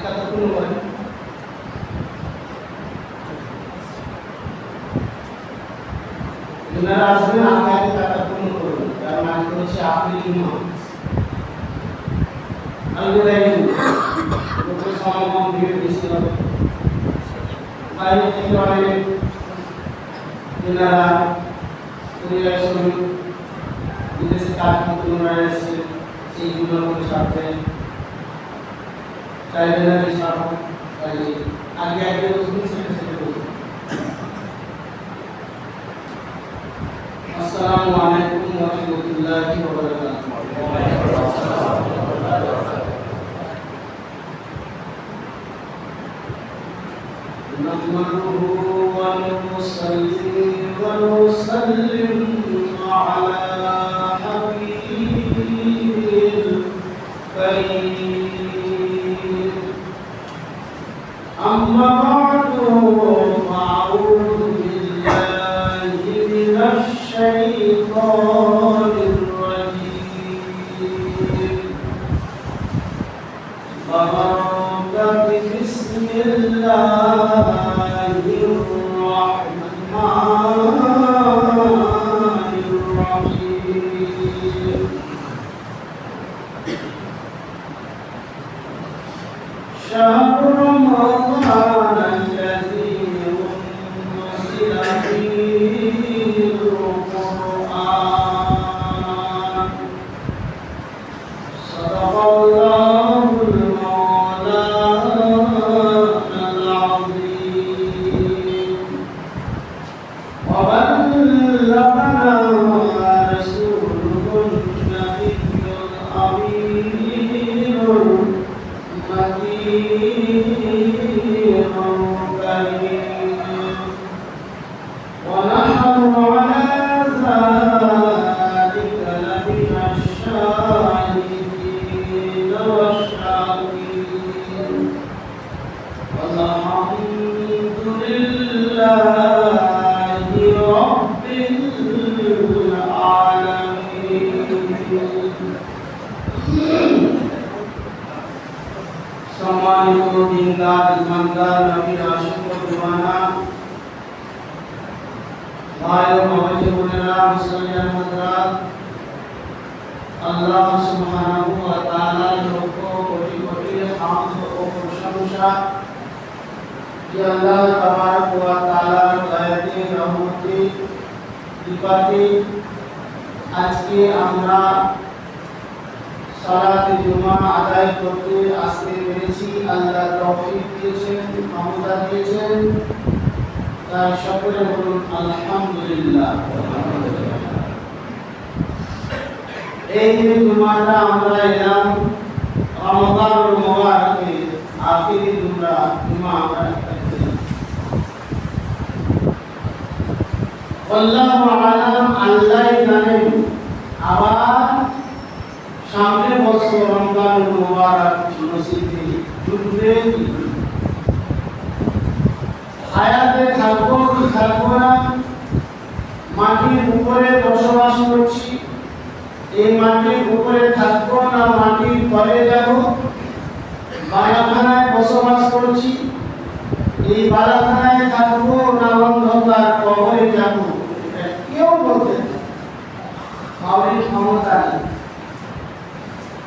কথা কোনো বলেন আপনারা আসবেন আগে কথা কোনো করুন কারণ আমি বলছি আপনি ইমাম আলহামদুলিল্লাহ তো সমাগম দিয়ে দিয়েছিল বাইরে থেকে অনেক যারা পরিবার শ্রমিক বিদেশে কাজ করতে এসেছে সেইগুলো করে ছাড়তে চাইবেন না সব আগে আগে বলুন সেটা বলুন আসসালামু আলাইকুম ওয়া রাহমাতুল্লাহি ওয়া বারাকাতুহু نحمده ونصلي ونسلم على حبيبه الكريم أما بعد فأعوذ بالله من الشيطان الرجيم بسم الله الرحمن الرحيم شهر رمضان الذي أنزل فيه القرآن صدق الله সম্মানিত দিনদার ইমানদার নবীর আশিক দিওয়ানা ভাই ও বোনেরা মুসলিম হযরত আল্লাহ সুবহানাহু ওয়া তাআলার লক্ষ কোটি কোটি হামদ ও প্রশংসা যে আল্লাহ তাবারক ওয়া তাআলার দয়াতে রহমতে কৃপাতে আজকে আমরা সালাতে জুমা আদায় করতে আসতে পেরেছি আল্লাহ তৌফিক দিয়েছেন ক্ষমতা দিয়েছেন তার সকলে বলুন আলহামদুলিল্লাহ এই যে জুমাটা আমরা এলাম রমাদানুল মুবারকের আখিরি জুমা আমরা আল্লাহু আলাম আল্লাহ জানেন আবার সামনে বছর রমজানুল মুবারক নসিবে জুড়বে হায়াতে থাকবো কি থাকবো না মাটির উপরে বসবাস করছি এই মাটির উপরে থাকবো না মাটির তলে যাব বারাখানায় বসবাস করছি এই বারাখানায় থাকবো না অন্ধকার কবরে যাব কেউ বলতে কাউরি ক্ষমতা নেই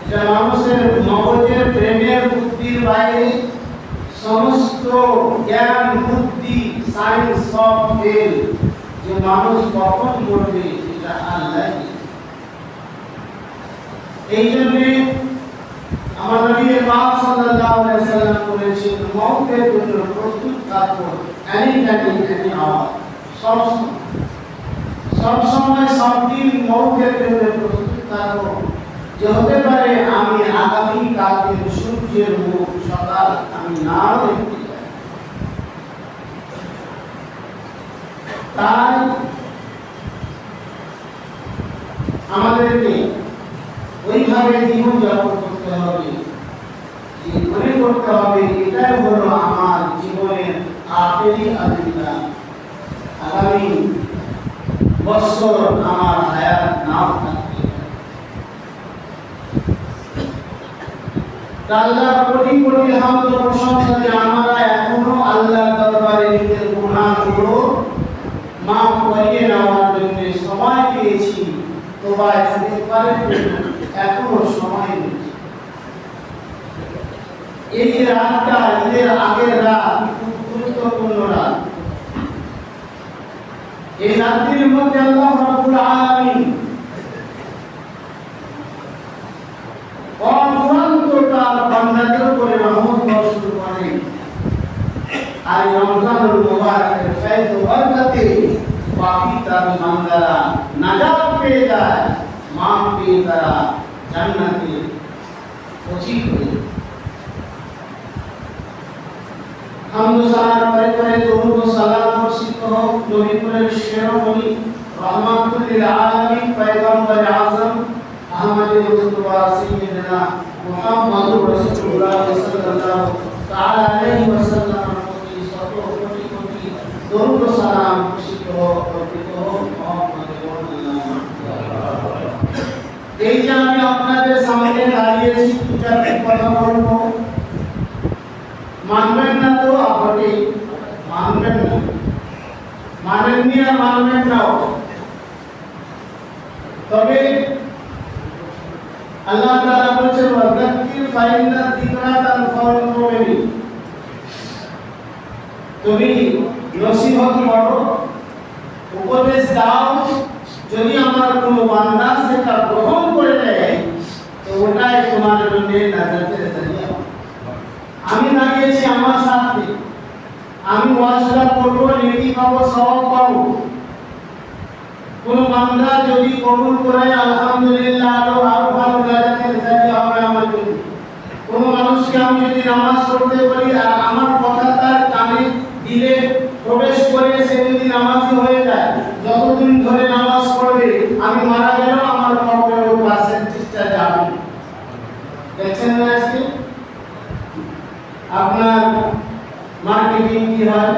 এটা মানুষের মগজের ব্রেনের বুদ্ধির বাইরে সমস্ত জ্ঞান বুদ্ধি সায়েন্স সব ফেল যে মানুষ কখন মরবে এটা আল্লাহ এই জন্য আমার নবী পাক সাল্লাল্লাহু আলাইহি ওয়াসাল্লাম বলেছেন মওতের জন্য প্রস্তুত থাকো এনি টাইম এনি আওয়ার সব সময় সব দিন মওতের জন্য প্রস্তুত থাকো যে হতে পারে আমি আগামী কালকে সূর্যের মুখ সকাল আমি নাও দেখতে পাই তাই আমাদেরকে ওইভাবে জীবন যাপন করতে হবে যে মনে করতে হবে এটাই হলো আমার জীবনের আখেরি আদিলা আগামী বছর আমার হায়াত নাও থাকবে আল্লাহ কোটি কোটি হামদ ও তওবা ইস্তেগফারের জন্য এখনো সময় নেই। এই যে রাতটা, ঈদের আগের রাত, খুব গুরুত্বপূর্ণ রাত। এই রাত্রির মধ্যে আল্লাহ রাব্বুল আলামিন অফুরন্ত তার বান্দাদের উপরে রহমত বর্ষণ করেন। আর রমজানুল মুবারকের ফয়জ ও বরকতে বাকি তার বান্দারা নাজাত পেয়ে যায়, মাফ পেয়ে তারা জান্নাতে পৌঁছে যায়। হামদ সালাত পরে পরে দরুদ ও সালাম বর্ষিত হোক নবীপুরের শিরোমণি রহমাতুল লিল আলামিন পয়গম্বর আযম আহমদ মুস্তাফা সাইয়্যিদনা মুহাম্মদুর রাসূলুল্লাহ সাল্লাল্লাহু তাআলা আলাইহি ওয়াসাল্লাম প্রতি শত কোটি কোটি দরুদ ও সালাম বর্ষিত হোক অর্পিত হোক মুহাম্মদ এই যে আমি আপনাদের সামনে দাঁড়িয়েছি, দু চারটি কথা বলবো। মানবেন না তো আপনি মানবেন না, মানেননি আর মানবেন নাও। তবে আল্লাহ তাআলা বলেছেন ওয়াযাক্কির ফাইন্না যিকরা তানফাউল মুমিনিন, তুমি নসিহত করো, উপদেশ দাও, যদি আমার কোনো বান্দা সেটা গ্রহণ করে নেয় তো ওটাই তোমার জন্য নাজাতের জরিয়া। আমি দাঁড়িয়েছি আমার সাথে, আমি ওয়াজটা করব, নেকি পাবো, সওয়াব পাবো। কোন বান্দা যদি কবুল করে আলহামদুলিল্লাহ, আরো ভালো নাজাতের জরিয়া হবে আমার জন্য। কোন মানুষকে আমি যদি নামাজ পড়তে বলি আর আমার কথা তার কানে দিলে প্রবেশ করে সে যদি নামাজি হয়ে যায়, যতদিন ধরে নামাজ পড়বে আমি মারা গেলেও আমার কবরের ওই পার্সেন্টেজটা যাবে। দেখছেন না আজকে আপনার মার্কেটিং কি হয়,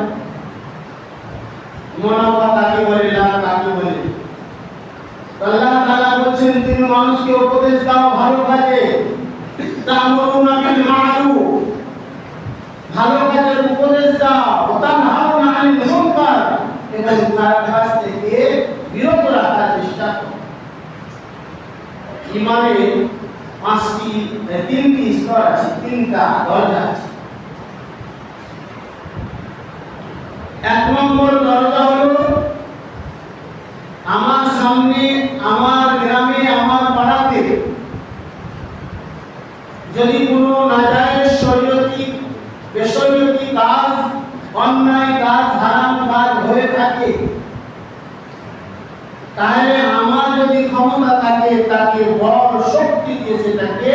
মুনাফা কাকে বলে, লাভ কাকে বলে। আল্লাহ তাআলা বলেছেন তুমি মানুষকে উপদেশ দাও ভালো কাজে, তা'মুরুনা বিল মা'রুফ, ভালো কাজের উপদেশ দাও, তানহাউনা আনিল মুনকার, এবং খারাপ কাজ থেকে বিরত রাখার চেষ্টা করো। ইমানের তিনটি স্তর আছে, তিনটা দরজা আছে। এক নম্বর দরজা হলো আমার সামনে, আমার গ্রামে, আমার পাড়াতে যদি কোনো নাজায়েজ শরীয়তি বেশরীয়তি কাজ, অন্যায় কাজ, হারাম কাজ হয়ে থাকে, তাহলে আমার যদি ক্ষমতা থাকে তাকে বল শক্তি দিয়ে সেটাকে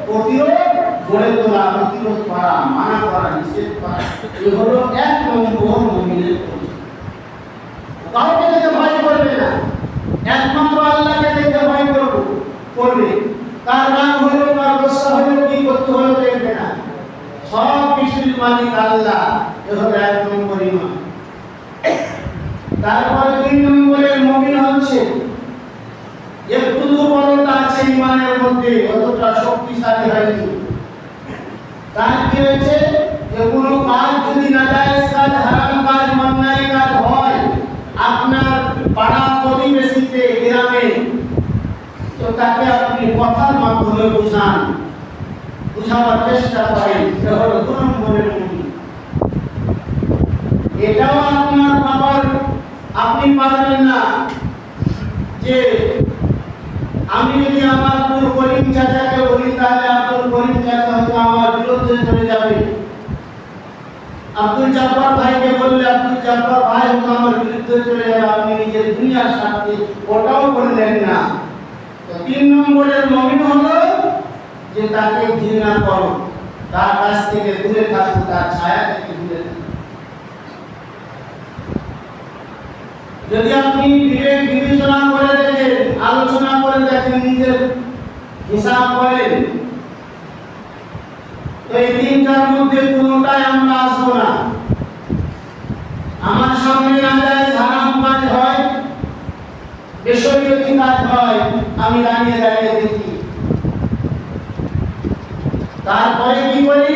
প্রতিরোধ গড়ে তোলা, প্রতিরোধ করা, মানা করা, নিষেধ করা। এই হলো এক নম্বর মুমিনের পরিচয়। কাউকে দেখে ভয় করবে না, একমাত্র আল্লাহকে দেখে ভয় করবে। তার রাগ হলো, তার গোসা হলো, কি করতে হলো দেখবে না। সব কিছুর মালিক আল্লাহ, এ হলো এক নম্বর ঈমান। তারপর দুই নম্বরের মুমিন হচ্ছে একটু দুর্বলতা আছে ঈমানের মধ্যে, অতটা শক্তিশালী হয়নি। তার কি হয়েছে, যে কোনো কাজ যদি নাজায়েজ কাজ, হারাম কাজ, অন্যায় কাজ হয় আপনার পাড়া প্রতিবেশীতে, গ্রামে, তো তাকে আপনি কথার মাধ্যমে বুঝাবার চেষ্টা করেন। এটা হলো 2 নম্বরের মুমিন। এটাও আপনার বাবার আপনি পারবেন না যে আমি যদি আমার আব্দুল করিম চাচাকে বলি তাহলে আব্দুল করিম চাচা হয়তো আমার বিরুদ্ধে চলে যাবে। আব্দুল জব্বার ভাইকে বললে আব্দুল জব্বার ভাই হয়তো আমার বিরুদ্ধে চলে যাবে। আপনি নিজের দুনিয়ার স্বার্থে ওটাও করলেন না। তো 3 নম্বরের মুমিন হলো যে তাকে ঘৃণা করো, তার কাছ থেকে দূরে থাকো, তার ছায়া থেকে দূরে থাকো। যদি আপনি বিবেক বিবেচনা করে দেখেন, আলোচনা করে দেখেন, নিজের হিসাব করেন, তো এই তিনটার মধ্যে কোনোটাই আমরা আসবো না। আমার সামনে নাজায়েজ হারাম কাজ হয়, বেশরীয়তি কাজ হয়, আমি দাঁড়িয়ে দাঁড়িয়ে দেখি। তারপরে কি করি,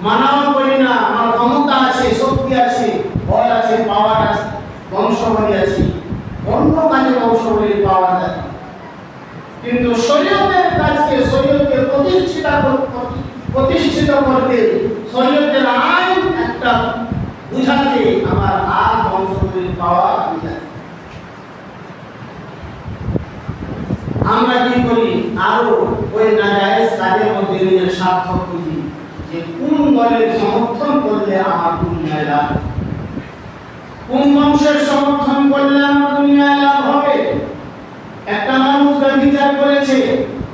মানাও করি না। আমার ক্ষমতা আছে, শক্তি আছে, বল আছে, পাওয়ার আছে, বংশবলী আছে, অন্য কাজে বংশবলীর পাওয়ার আছে। কিন্তু শরীয়তের কাজকে শরীয়তকে প্রতিষ্ঠিত করতে শরীয়তের আইন একটা বুঝাতে আমার আর বংশগুলির পাওয়া যায়। আমরা কি করি আরো ওই নাজায়েজ কাজের মধ্যে নিজের স্বার্থ খুঁজি যে কোন দলের সমর্থন করলে আমার দুনিয়ায় লাভ, কোন বংশের সমর্থন করলে আমার দুনিয়ায় লাভ হবে। একটা মানুষ বিচার করেছে,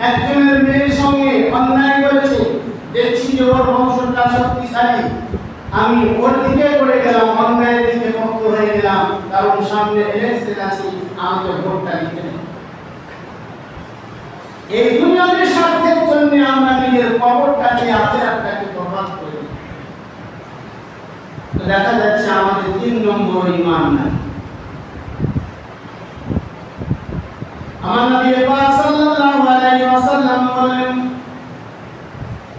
একজনের মেয়ের সঙ্গে অন্যায় করেছে, দেখছি যে ওর বংশটা শক্তিশালী, আমি ওর দিকে পড়ে গেলাম, অন্যায়ের দিকে পক্ষ হয়ে গেলাম, কারণ সামনে ইলেকশন আছে, আমাকে ভোটটা দিতে হবে। এই দুনিয়ার স্বার্থের জন্য আমরা নিজের কবরটাকে আখিরাতটাকে বরবাদ করি। তো দেখা যাচ্ছে আমাদের 3 নম্বর ঈমান নাই। আমার নবী পাক সাল্লাল্লাহু আলাইহি ওয়াসাল্লাম বলেন,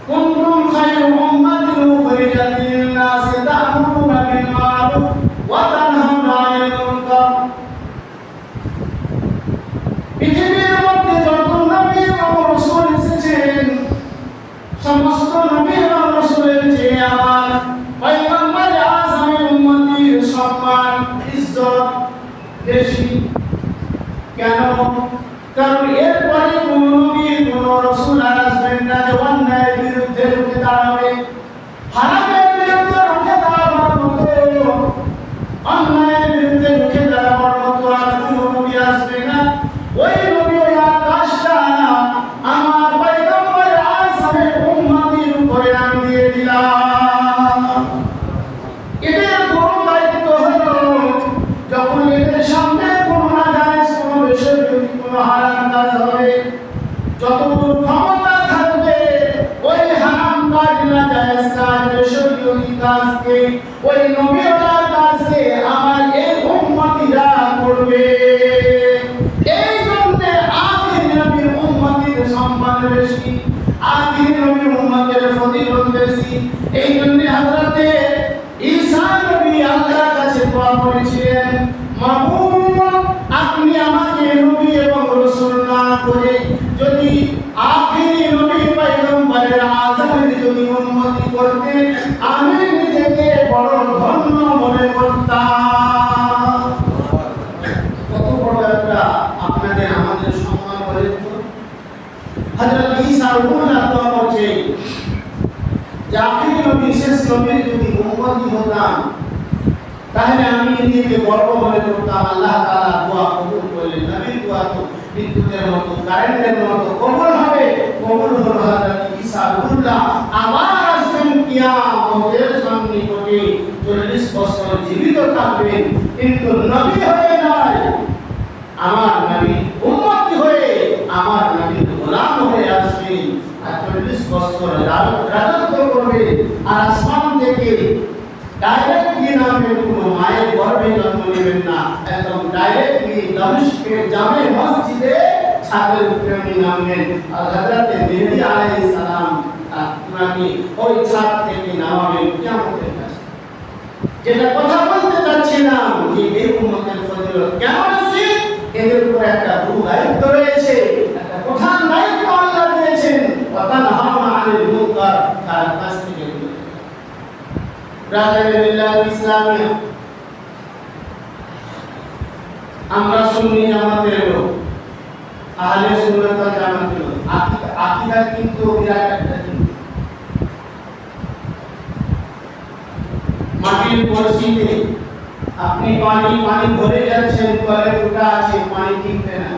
কুনতুম খায়রা উম্মাতিন উখরিজাত লিন-নাস তা'মুরুনা বিল মা'রুফ ওয়া তানহাউনা 'আনিল মুনকার। পৃথিবীর মধ্যে যত নবী এবং রাসূল এসেছেন, সমস্ত নবী এবং রাসূলের চেয়ে আমার পয়গম্বর আযমের উম্মতির সম্মান ইজ্জত বেশি। কেন? কারণ এরপরে কোন নবী কোন রাসূল আসবেন না যে অন্যায়ের বিরুদ্ধে রুখে দাঁড়াবে, হারামের বিরুদ্ধে রুখে দাঁড়াবার মতো, অন্যায়ের বিরুদ্ধে রুখে দাঁড়াবার মতো আর কোন নবী আসবে না। ওই নবী ওই আকাশটা আমার পয়গম্বর আযমের উম্মতির উপরে আমি দিয়ে দিলাম। এদের বড় দায়িত্ব হলো যখন এদের সামনে কোনো নাজায়েজ কোনো বিষয় যদি কোনো হারাম কাজ হবে, যতদূর ক্ষমতা থাকবে ওই হারাম কাজ নাজায়েজ কাজ বিষয়ী কাজকে ওই নবীওয়ালা কাজকে আমার এই উম্মতিরা করবে। এই জন্য আখির নবীর উম্মতির সম্মান বেশি, আখির নবীর উম্মতের ফজিলত বেশি। এই জন্য হযরতে ঈসা নবী আল্লাহর কাছে দোয়া করেছিলেন, মাবুদ আপনি আমাকে নবী এবং রাসূল না করে যদি আখিরি নবী পয়গম্বরের আযমের যদি উম্মতি করতেন, আমি নিজেকে বড় ধন্য মনে করতাম। কত বড় একটা আপনাদের আমাদের সম্মান বলে তো। হযরত ঈসা রূহুল্লাহ দোয়া করছে যে আখিরি নবী শেষ নবীর যদি উম্মতি হতাম তাহলে আমি নিজেকে গর্ব মনে করতাম। আল্লাহ তাআলা দোয়া কবুল করলেন। নবীর দোয়া তো বিদ্যুতের মতো কারেন্টের মতো কবুল হবে। কবুল হলো হযরত ঈসা রূহুল্লাহ আবার আসবেন কিয়ামতের সন্নিকটে, 40 বছর জীবিত থাকবেন, কিন্তু নবী হয়ে নয়, আমার নবী উম্মত হয়ে আমার নবীর গোলাম হয়ে আসবেন আর 40 বছর রাজত্ব করবে। আর আসমান থেকে ডাইরেক্টলি নামবেন, কোনো মায়ের গর্ভে জন্ম নেবেন না, একদম ডাইরেক্টলি দামেস্কের জামে মসজিদে ছাদের উপরে নামবেন। আর হযরত মেহদী আলাইহিস সালাম আপনাকে ওই ছাদ থেকে নামাবেন কিয়ামতের কাছে। যেটা কথা বলতে চাচ্ছিলাম যে এই উম্মতের ফজিলত কেমন আছে, এদের উপর একটা বড় দায়িত্ব রয়েছে, একটা প্রধান দায়িত্ব আল্লাহ দিয়েছেন, ওয়াতানহাউনা আনিল মুনকার, খারাপ কাজ থেকে দূরে। ইসলামিয়া আমরা সুন্নি জামাতের লোক, আহলে সুন্নাত ওয়াল জামাতের লোক। আকীদা কিন্তু বিরাট একটা জিনিস। মাটির কলসিতে আপনি পানি ভরে যাচ্ছেন, কলে ফুটা আছে, পানি টিকবে না।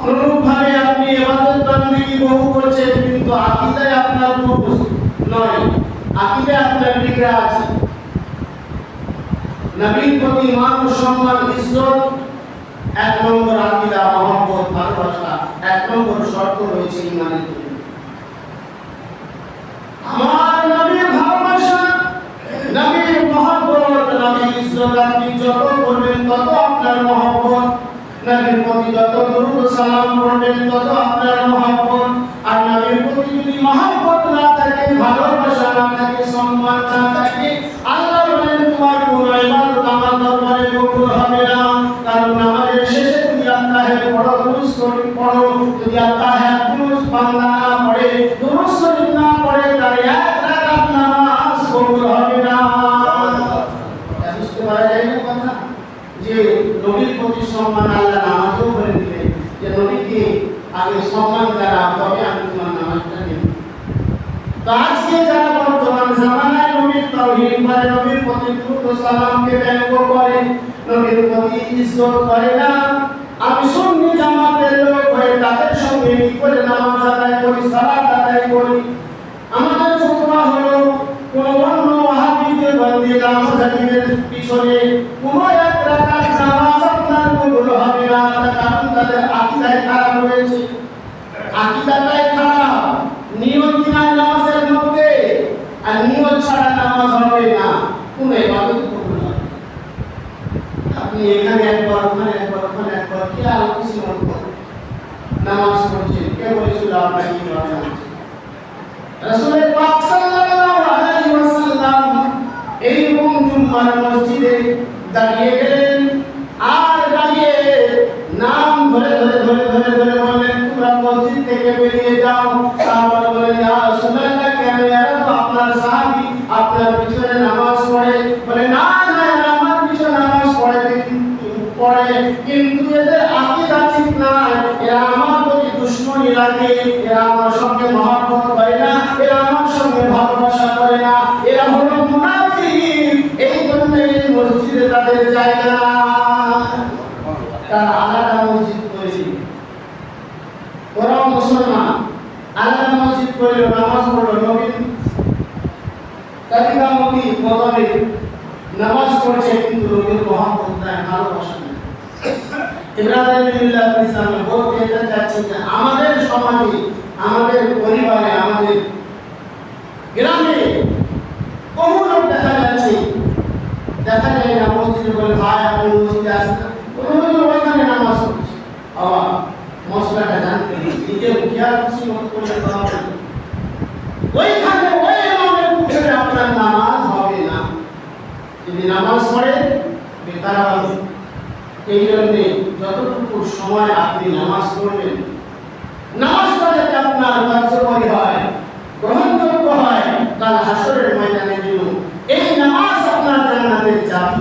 অনুরূপভাবে আপনি ইবাদত বন্দেগী বহু করছেন, কিন্তু আকীদায় আপনার বহু নয়, আকীদায় আপনার বিগড়া আছে। নবীর প্রতি মান ও সম্মান ইজ্জত 1 নম্বর আকীদা, মহব্বত ভালোবাসা 1 নম্বর শর্ত রয়েছে ঈমানের জন্য। আমার নবীর ভালোবাসা, নবীর মহব্বত, নবীর ইজ্জত আপনি যত করবেন তত আপনার মহব্বত, নবীর প্রতি যত দরুদ ও সালাম পড়বেন তত আপনার মহব্বত। আর নবীর প্রতি যদি মহব্বত না থাকে, ভালোবাসা না থাকে, সম্মান না থাকে, আল্লাহ বলেন তোমার কোনো ইবাদত আমার দরবারে কবুল হবে না। কারণ আমাদের শেষে তুমি আল্লাহর বড় দুরূদ তো আজকে যারা বর্তমান জামানায় নবীর তাওহীদ করে, নবীর প্রতি দ্রুত সালামকে ব্যঙ্গ করে, নবীর প্রতি ইজ্জত করে না, আমি সুন্নি জামাতের লোক হয়ে তাদের সঙ্গে কি করে নামাজ আদায় করি, সালাত আদায় করি। আমাদের ফতোয়া হলো কোন অন্য ওয়াহাবিদের বন্দী নামাজের পিছনে কোন এক রাকাত নামাজ আপনার কবুল হবে না, কারণ তাদের আকীদায় খারাপ রয়েছে। আকীদাটাই খারাপ, নিয়ত নাই নামাজের মধ্যে, আর নিয়ত ছাড়া নামাজ হবে না, কোন ইবাদত কবুল হবে। আপনি এখানে একবার, ওখানে একবার, ওখানে একবার, কি আর কিছু নামাজ পড়ছেন, কে বলেছিল আপনার কি নামাজ? রাসূল পাক সাল্লাল্লাহু আলাইহি ওয়াসাল্লাম এই জুম্মার মসজিদে দাঁড়িয়ে গেলেন, আর দাঁড়িয়ে নাম ধরে ধরে ধরে ধরে ধরে বললেন, তোমরা মসজিদ থেকে বেরিয়ে যাও। সাহাবারা বললেন, ইয়া রাসূলুল্লাহ, কেন? এরা তো আপনার সাহাবী, আপনার পিছনে নামাজ পড়ে। বলে, না না, এরা আমার পিছনে নামাজ পড়ে, কিন্তু এদের আকীদা ঠিক না, এরা আমার প্রতি দুশমনী রাখে, এরা আমার সঙ্গে মহব্বত করে না, এরা আমার সঙ্গে ভালোবাসা করে না, এরা হলো মুনাফিক। এই জন্য এই মসজিদে তাদের জায়গা না, তারা আলাদা মসজিদ তৈরি। ওরাও মুসলমান, আলাদা মসজিদ করল, নামাজ পড়লো, নবীন তরিকা মতি বদলে নামাজ পড়ছে, কিন্তু নবীর মহব্বত নাই, ভালোবাসা নাই। ইব্রাহিম বিল্লাহ ইসলামে বলতে চাচ্ছেন যে আমাদের সমাজে, আমাদের পরিবারে, আমাদের গ্রামে বহু লোক দেখা যাচ্ছে, দেখা যায় না মসজিদে, বলে ভাই আপনি মসজিদে আসেন, ওইখানে নামাজ পড়ছে। আবার মশলাটা জানতে নিজে মুখিয়া খুশি মত করলে ওইখানে ওই ইমামের পুকুরে আপনার নামাজ হবে না, যদি নামাজ পড়ে বেকার হবে। এই জন্যে যতটুকু সময় আপনি নামাজ পড়বেন, নামাজটা যাতে আপনার কার্যকরী হয়, গ্রহণযোগ্য হয়, কাল হাসরের ময়দানে যেন এই নামাজ আপনার জান্নাতের চাবি।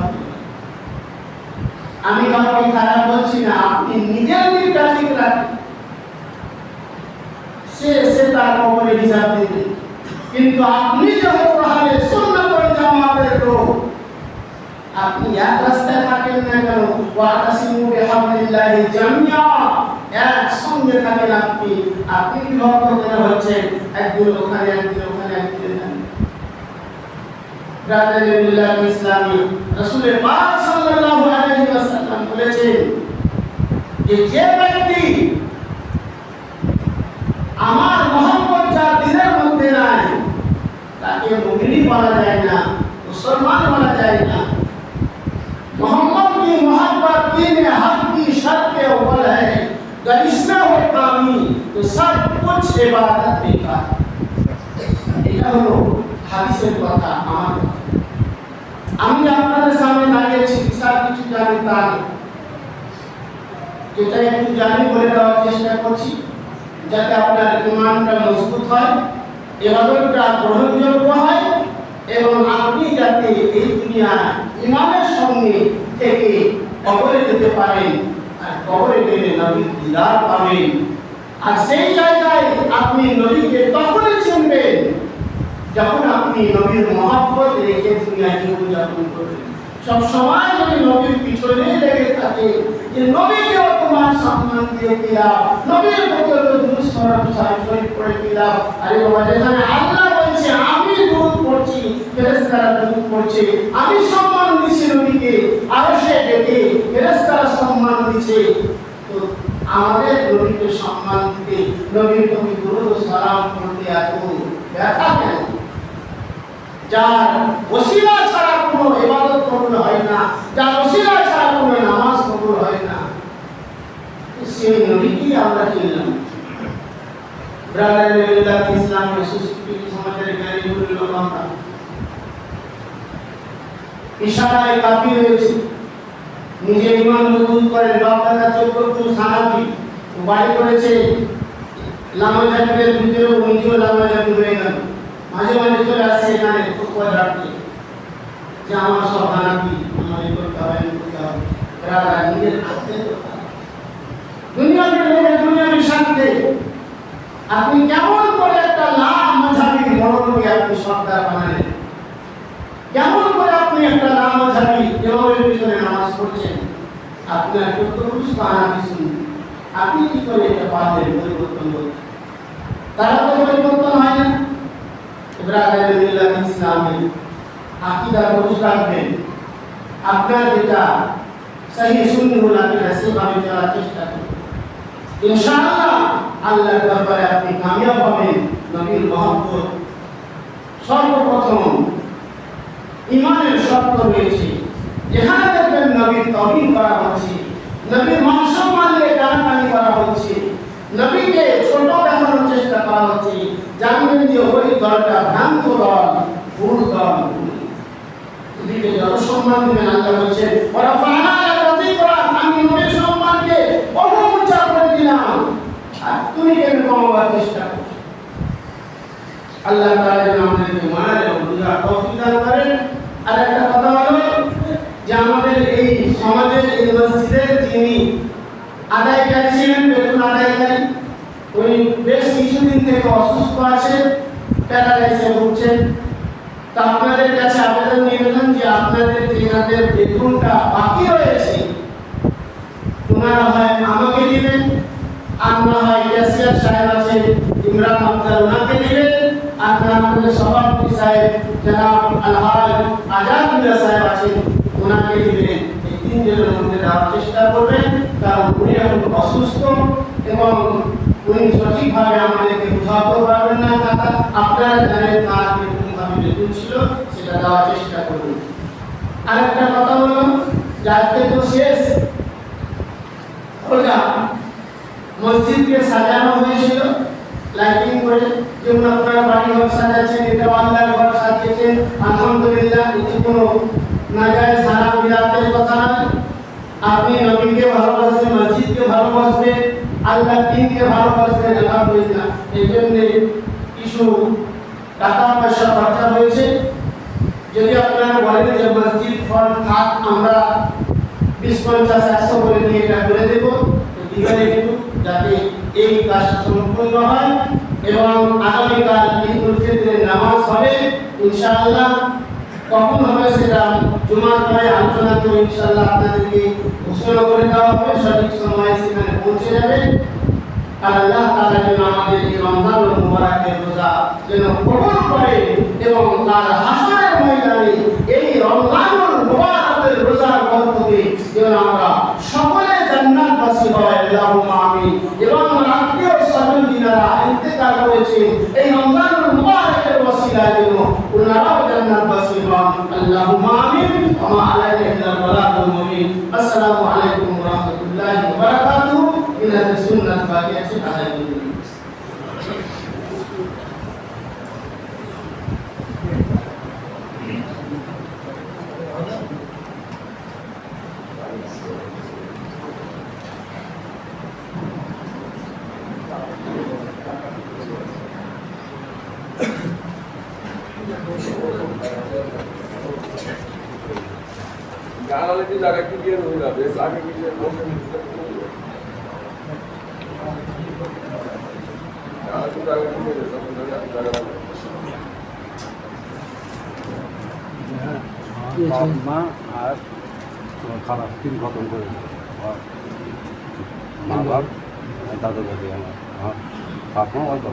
আমি কাউকে খারাপ বলছি না, আপনি নিজের দিকটা ঠিক রাখেন, সে তার কবরে হিসাব দেবে, কিন্তু আপনি যেহেতু আহলে সুন্নাত ওয়াল জামাতের লোক, আপনি এক রাস্তায় থাকেন না কেন, ওয়াতাসিমু বিহাবলিল্লাহি জামিয়া, এক সঙ্গে থাকেন। আপনি বিভক্ত কেন হচ্ছে, একদিন ওখানে, একদিন ওখানে, একদিন এখানে। ব্রাদারে বিল্লাহ ইসলামী রাসূল পাক সাল্লাল্লাহু আলাইহি ওয়াসাল্লাম বলেছেন যে যে ব্যক্তি আমার মহব্বত যার দিলের মধ্যে নাই, তাকে মুমিনই বলা যায় না, মুসলমান বলা যায় না। मोहम्मद की मोहब्बत दीन हक की शर्त के अव्वल है, अगर इसमें हो कामी तो सब कुछ इबादत बेकार। এটা হলো হাদিসের কথা, আমার কথা। আমি আপনাদের সামনে দাঁড়িয়েছি, বিশাল কিছু জানি তা না, যেটা একটু জানি বলে দেওয়ার চেষ্টা করছি, যাতে আপনার ঈমানটা মজবুত হয়, ইবাদতটা গ্রহণযোগ্য হয়, এবং আপনি যাতে এই দুনিয়ায় ঈমানের সঙ্গে থেকে কবরে যেতে পারেন, আর কবরে গেলে নবীর দিদার পাবেন। আর সেই জায়গায় আপনি নবীকে তখনই চিনবেন যখন আপনি নবীর মহব্বত রেখে দুনিয়ায় জীবনযাপন করবেন। সব সময় যদি নবীর পিছনে লেগে থাকে, যে নবীকে তোমার সম্মান দিয়ে দিলাম, নবীর প্রতি দুরূদ শরীফ পড়ে দিলাম, আরে বাবা, যেখানে আল্লাহ বলছে আমি দুরূদ পড়ছি, ফেরেশতারা দুরূদ পড়ছে, আমি সম্মান দিচ্ছি নবীকে, আরশে ডেকে ফেরেশতারা সম্মান দিচ্ছে, তো আমাদের নবীকে সম্মান দিতে, নবীর প্রতি দুরূদ ও সালাম পড়তে এত ব্যথা কেন? যার ওসিলা ছাড়া কোনো ইবাদত কবুল হয় না, যার ওসিলা ছাড়া কোনো নামাজ কবুল হয় না, সেই নবীকে আমরা চিনলাম। ব্রাদারে বিল্লাহ ইসলামী সুশিক্ষিত সমাজের জ্ঞানী গুরু লোক আমরা ইশারায় কাফি হয়েছে, নিজে ঈমান মজবুত করেন, বাপদাদা 14 সাহাবী বাড়ি করেছে, লামাজাতের ভিতরেও নিজেও লামাজাত হয়ে গেল, মাঝে মাঝে চলে আসছে এখানে ফুটবল রাখতে, যে আমার সব হানাফি, আমার করতে হবে, করতে হবে, এরা নিজের হাতে দুনিয়াতে লোকের দুনিয়াতে শান্তি। আপনি কেমন করে একটা লাম মাঝাবি বড় করছেন, আপনার চোদ্দপুরুষ কাহানি শুনুন, আপনি কি করে এটা পারলেন পরিবর্তন করতে? তারা তো পরিবর্তন হয় না। ইব্রাহিম মিল্লাত ইসলামে আকীদা পুরুষ রাখবেন, আপনার যেটা সহি সুন্নাহুল আকীদা সেভাবে চলার চেষ্টা করুন, ইনশাআল্লাহ আল্লাহর দরবারে আপনি কামিয়াব হবেন। নবীর মহব্বত সর্বপ্রথম ইমানের শর্ত রয়েছে। যেখানে দেখবেন নবীর তাওহীদ করা হচ্ছে, নবীর মান-সম্মানে টানাটানি করা হচ্ছে, নবীকে ছোট দেখানোর চেষ্টা করা হচ্ছে, জানবেন যে ওই দলটা ভ্রান্ত দল, ভুল দল। নবীকে যত সম্মান দিবেন, আল্লাহ বলছেন ওরা ফানা লাকাতি কোরআন, আমি নবীর সম্মানকে বহু উঁচা করে দিলাম, আর তুমি কেন কমাবার চেষ্টা করছো? আল্লাহ তাআলা যেন আমাদেরকে মানার এবং বুঝার তৌফিক দান করেন। আর একটা কথা হলো যে আমাদের এই সমাজের এই মসজিদের যিনি আদায়কারী ছিলেন, বেতন আদায়কারী, উনি বেশ কিছুদিন থেকে অসুস্থ আছেন, প্যারালাইসিসে ভুগছেন। তা আপনাদের কাছে আবেদন নিবেদন যে আপনাদের যেনাদের বেতনটা বাকি রয়েছে ওনারা হয় আমাকে দিবেন, আর না হয় ক্যাশিয়ার সাহেব আছেন ইমরান আফজাল, ওনাকে দিবেন, আর না আমাদের সভাপতি সাহেব জনাব আলহাজ আজাদ মিয়া সাহেব আছেন, ওনাকে দিবেন। এই তিনজনের মধ্যে দেওয়ার চেষ্টা করবেন, কারণ উনি এখন অসুস্থ এবং উনি সঠিকভাবে আমাদেরকে বোঝাতে পারবেন না। আপনারা জানেন তার কিরকমভাবে বেতন ছিল, সেটা দেওয়ার চেষ্টা করবেন। আরেকটা কথা হলো যে আজকে তো শেষ রোজা, মসজিদকে সাজানো হয়েছিল লাইটিং করে, যেমন আপনারা বাড়ি ঘর সাজাচ্ছেন, এটা আল্লাহর ঘর সাজিয়েছেন, আলহামদুলিল্লাহ। এতে কোনো নাজায়েজ হারাম বিদাতের কথা নয়। আপনি নবীকে ভালোবাসবেন, মসজিদকে ভালোবাসবেন, আল্লাহর দ্বীনকে ভালোবাসবেন, আলহামদুলিল্লাহ। এই জন্য কিছু টাকা পয়সা খরচা হয়েছে। যদি আপনারা বলেন যে মসজিদ ফন্ড থাক, আমরা 20-50-100 করে নিয়ে এটা করে দেবো, তো দিবেন একটু, যাতে এই কাজটা সম্পূর্ণ হয়। এবং আগামীকাল ঈদুল ফিতরের নামাজ হবে ইনশাআল্লাহ। কখন হবে সেটা জুমার পরে আলোচনা করে ইনশাআল্লাহ আপনাদেরকে ঘোষণা করে দেওয়া হবে, সঠিক সময়ে সেখানে পৌঁছে যাবে। আর আল্লাহ তাআলা যেন আমাদের এই রমজানুল মুবারকের রোজা যেন কবুল করে এবং তার হাসরের ময়দানে এই রমজানুল মুবারকের রোজার বরকতে যেন আমরা সকলে জান্নাতবাসী হয়, আল্লাহুম্মা আমিন। এবং আত্মীয় স্বজন যারা ইন্তেকাল করেছেন এই রমজানুল মুবারকের ওসিলায় যেন ওনারাও জান্নাতবাসী হন, আল্লাহুম্মা আমিন। ওয়া মা আলাইনা ইল্লাল বালাগুল মুবিন। আসসালামু আলাইকুম ওয়া রাহমাতুল্লাহি ওয়া বারাকাতুহু। ইলা সুন্নাত বাকিয়াতুন আলাইকুম। জানালে কি জায়গা কি দিয়ে হয়ে যাবে, আগে কি যে বসে মা আর খারাপ 3 খতম করে মা বাপ দাদা দাদি আমার আপনার অল্প